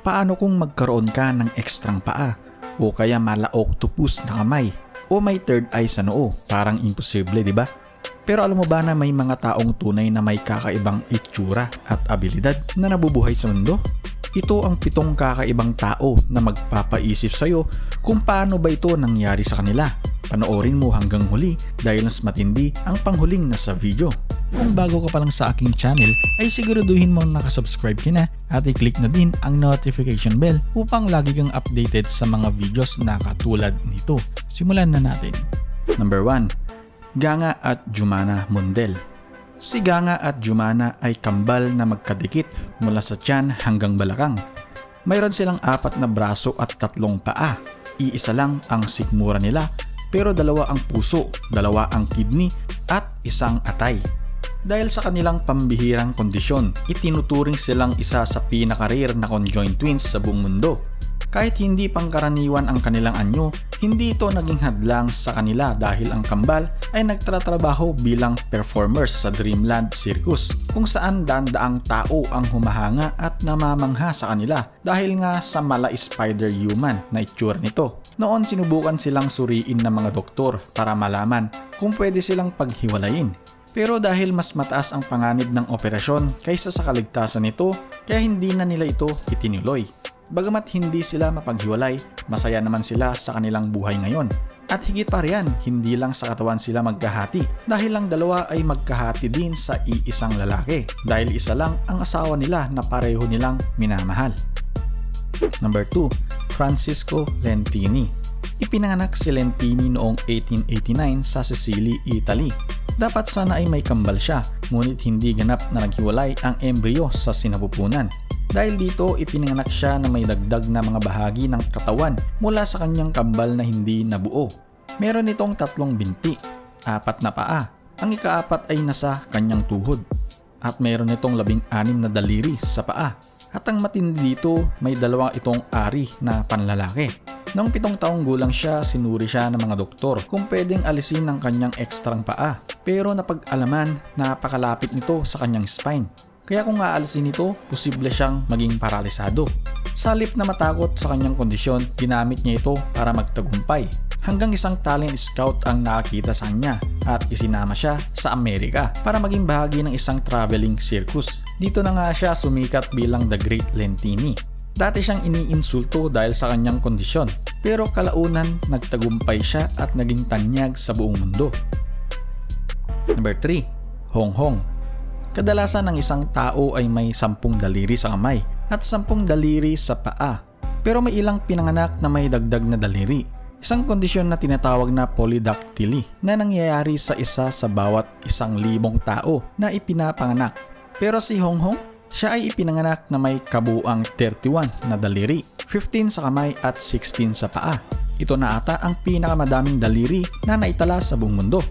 Paano kung magkaroon ka ng ekstrang paa o kaya mala-octopus na kamay o may third eye sa noo? Parang imposible, di ba? Pero alam mo ba na may mga taong tunay na may kakaibang itsura at abilidad na nabubuhay sa mundo? Ito ang 7 kakaibang tao na magpapaisip sa'yo kung paano ba ito nangyari sa kanila. Panoorin mo hanggang huli dahil mas matindi ang panghuling nasa video. Kung bago ka pa lang sa aking channel ay siguraduhin mong nakasubscribe ka na at i-click na din ang notification bell upang lagi kang updated sa mga videos na katulad nito. Simulan na natin. Number 1. Ganga at Jumana Mundel. Si Ganga at Jumana ay kambal na magkadikit mula sa tiyan hanggang balakang. Mayroon silang 4 na braso at 3 paa. Iisa lang ang sikmura nila pero 2 ang puso, 2 ang kidney at 1 atay. Dahil sa kanilang pambihirang kondisyon, itinuturing silang isa sa pinaka-rare na conjoined twins sa buong mundo. Kahit hindi pangkaraniwan ang kanilang anyo, hindi ito naging hadlang sa kanila dahil ang kambal ay nagtatrabaho bilang performers sa Dreamland Circus kung saan daan-daang tao ang humahanga at namamangha sa kanila dahil nga sa mala-spider-human na itsura nito. Noon sinubukan silang suriin ng mga doktor para malaman kung pwede silang paghiwalayin. Pero dahil mas mataas ang panganib ng operasyon kaysa sa kaligtasan nito, kaya hindi na nila ito itinuloy. Bagamat hindi sila mapaghiwalay, masaya naman sila sa kanilang buhay ngayon. At higit pa riyan, hindi lang sa katawan sila magkahati dahil ang 2 ay magkahati din sa iisang lalaki dahil isa lang ang asawa nila na pareho nilang minamahal. Number 2. Francisco Lentini. Ipinanganak si Lentini noong 1889 sa Sicily, Italy. Dapat sana ay may kambal siya, ngunit hindi ganap na naghiwalay ang embryo sa sinapupunan. Dahil dito, ipinanganak siya na may dagdag na mga bahagi ng katawan mula sa kanyang kambal na hindi nabuo. Meron itong 3 binti, 4 na paa, ang ika-4 ay nasa kanyang tuhod. At meron itong 16 na daliri sa paa. At ang matindi dito, may 2 itong ari na panlalaki. Noong 7 taong gulang siya, sinuri siya ng mga doktor kung pwedeng alisin ang kanyang ekstrang paa. Pero napag-alaman, napakalapit nito sa kanyang spine. Kaya kung aalisin ito, posible siyang maging paralisado. Sa halip na matakot sa kanyang kondisyon, ginamit niya ito para magtagumpay. Hanggang isang talent scout ang nakakita sa kanya at isinama siya sa Amerika para maging bahagi ng isang traveling circus. Dito na nga siya sumikat bilang The Great Lentini. Dati siyang iniinsulto dahil sa kanyang kondisyon, pero kalaunan nagtagumpay siya at naging tanyag sa buong mundo. Number 3. Hong Hong. Kadalasan ng isang tao ay may 10 daliri sa kamay at 10 daliri sa paa. Pero may ilang pinanganak na may dagdag na daliri. Isang kondisyon na tinatawag na polydactyly na nangyayari sa isa sa bawat 1,000 tao na ipinapanganak. Pero si Hong Hong, siya ay ipinanganak na may kabuuang 31 na daliri, 15 sa kamay at 16 sa paa. Ito na ata ang pinakamadaming daliri na naitala sa buong mundo.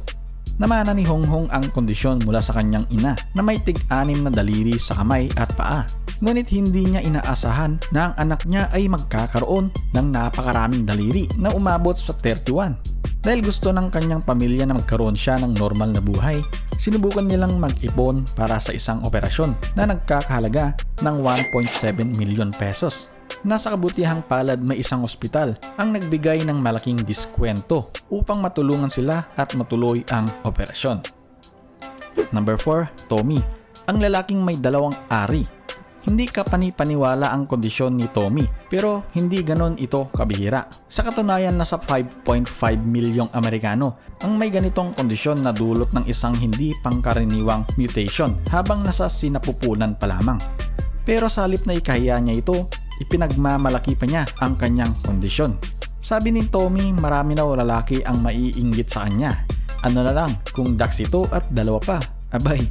Namana ni Hong Hong ang kondisyon mula sa kanyang ina na may tig-6 na daliri sa kamay at paa. Ngunit hindi niya inaasahan na ang anak niya ay magkakaroon ng napakaraming daliri na umabot sa 31. Dahil gusto ng kanyang pamilya na magkaroon siya ng normal na buhay, sinubukan nilang mag-ipon para sa isang operasyon na nagkakahalaga ng 1.7 million pesos. Nasa kabutihang palad may isang ospital ang nagbigay ng malaking diskwento upang matulungan sila at matuloy ang operasyon. Number 4. Tommy. Ang lalaking may 2 ari. Hindi ka panipaniwala ang kondisyon ni Tommy pero hindi ganon ito kabihira. Sa katunayan nasa 5.5 milyong Amerikano ang may ganitong kondisyon na dulot ng isang hindi pangkaraniwang mutation habang nasa sinapupunan pa lamang. Pero sa halip na ikahiya niya ito, ipinagmamalaki pa niya ang kanyang kondisyon. Sabi ni Tommy, marami na lalaki ang maiinggit sa kanya. Ano na lang kung dax ito at 2 pa. Abay,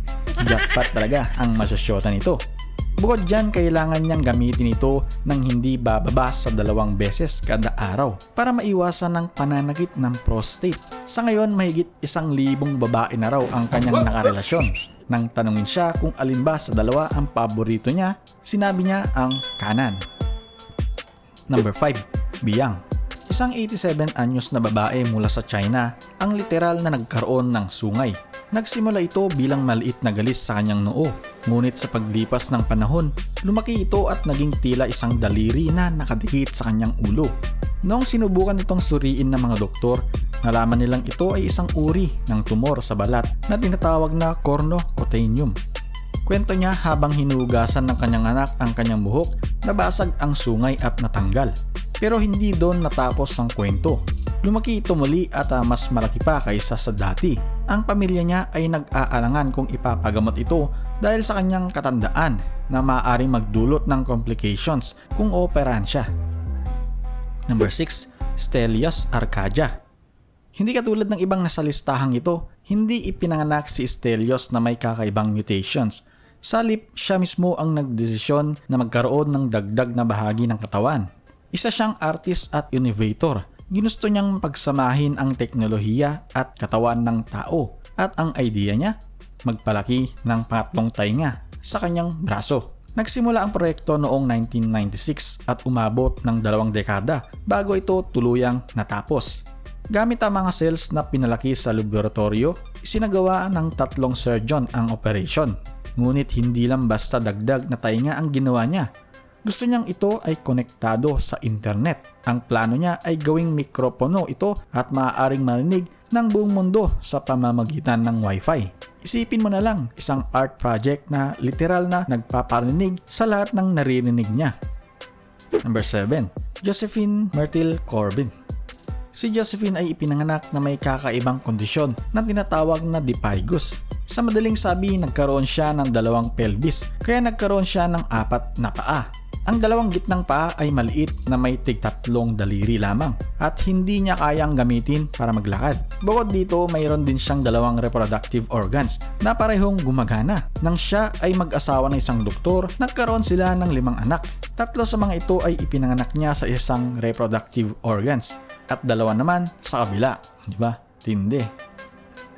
jackpot talaga ang masyasyota nito. Bukod dyan, kailangan niyang gamitin ito ng hindi bababa sa 2 beses kada araw para maiwasan ng pananakit ng prostate. Sa ngayon, mahigit 1,000 babae na raw ang kanyang nakarelasyon. Nang tanungin siya kung alin ba sa 2 ang paborito niya, sinabi niya ang kanan. Number 5. Biyang. Isang 87 anyos na babae mula sa China ang literal na nagkaroon ng sungay. Nagsimula ito bilang maliit na galis sa kanyang noo. Ngunit sa paglipas ng panahon, lumaki ito at naging tila isang daliri na nakadikit sa kanyang ulo. Noong sinubukan itong suriin ng mga doktor, nalaman nilang ito ay isang uri ng tumor sa balat na tinatawag na cornocotaneum. Kwento niya habang hinugasan ng kanyang anak ang kanyang buhok, nabasag ang sungay at natanggal. Pero hindi doon natapos ang kwento. Lumaki ito muli at mas malaki pa kaysa sa dati. Ang pamilya niya ay nag-aalangan kung ipapagamot ito dahil sa kanyang katandaan na maaaring magdulot ng complications kung operahan siya. Number 6. Stelios Arcadia. Hindi katulad ng ibang nasa listahang ito, hindi ipinanganak si Stelios na may kakaibang mutations. Sa halip, siya mismo ang nagdesisyon na magkaroon ng dagdag na bahagi ng katawan. Isa siyang artist at innovator. Ginusto niyang pagsamahin ang teknolohiya at katawan ng tao at ang idea niya, magpalaki ng pangatlong tainga sa kanyang braso. Nagsimula ang proyekto noong 1996 at umabot ng 2 dekada bago ito tuluyang natapos. Gamit ang mga cells na pinalaki sa laboratorio, isinagawa ng 3 surgeon ang operation. Ngunit hindi lang basta dagdag na tainga ang ginawa niya. Gusto niyang ito ay konektado sa internet. Ang plano niya ay gawing mikropono ito at maaaring marinig ng buong mundo sa pamamagitan ng Wi-Fi. Isipin mo na lang, isang art project na literal na nagpaparinig sa lahat ng naririnig niya. Number 7. Josephine Myrtle Corbin. Si Josephine ay ipinanganak na may kakaibang kondisyon na tinatawag na dipygus. Sa madaling sabi, nagkaroon siya ng 2 pelvis, kaya nagkaroon siya ng 4 na paa. Ang 2 gitnang paa ay maliit na may tig-3 daliri lamang at hindi niya kayang gamitin para maglakad. Bukod dito, mayroon din siyang 2 reproductive organs na parehong gumagana. Nang siya ay mag-asawa ng isang doktor, nagkaroon sila ng 5 anak. 3 sa mga ito ay ipinanganak niya sa isang reproductive organs at 2 naman sa kabila. Diba? Tindi.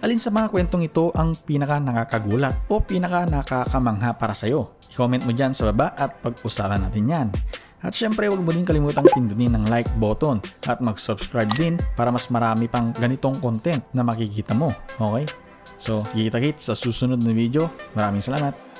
Alin sa mga kwentong ito ang pinaka nakakagulat o pinaka nakakamangha para sa'yo? I-comment mo dyan sa baba at pag-usapan natin yan. At syempre huwag mo din kalimutang pindutin ng like button at mag-subscribe din para mas marami pang ganitong content na makikita mo. Okay? So, kita-kits sa susunod na video. Maraming salamat!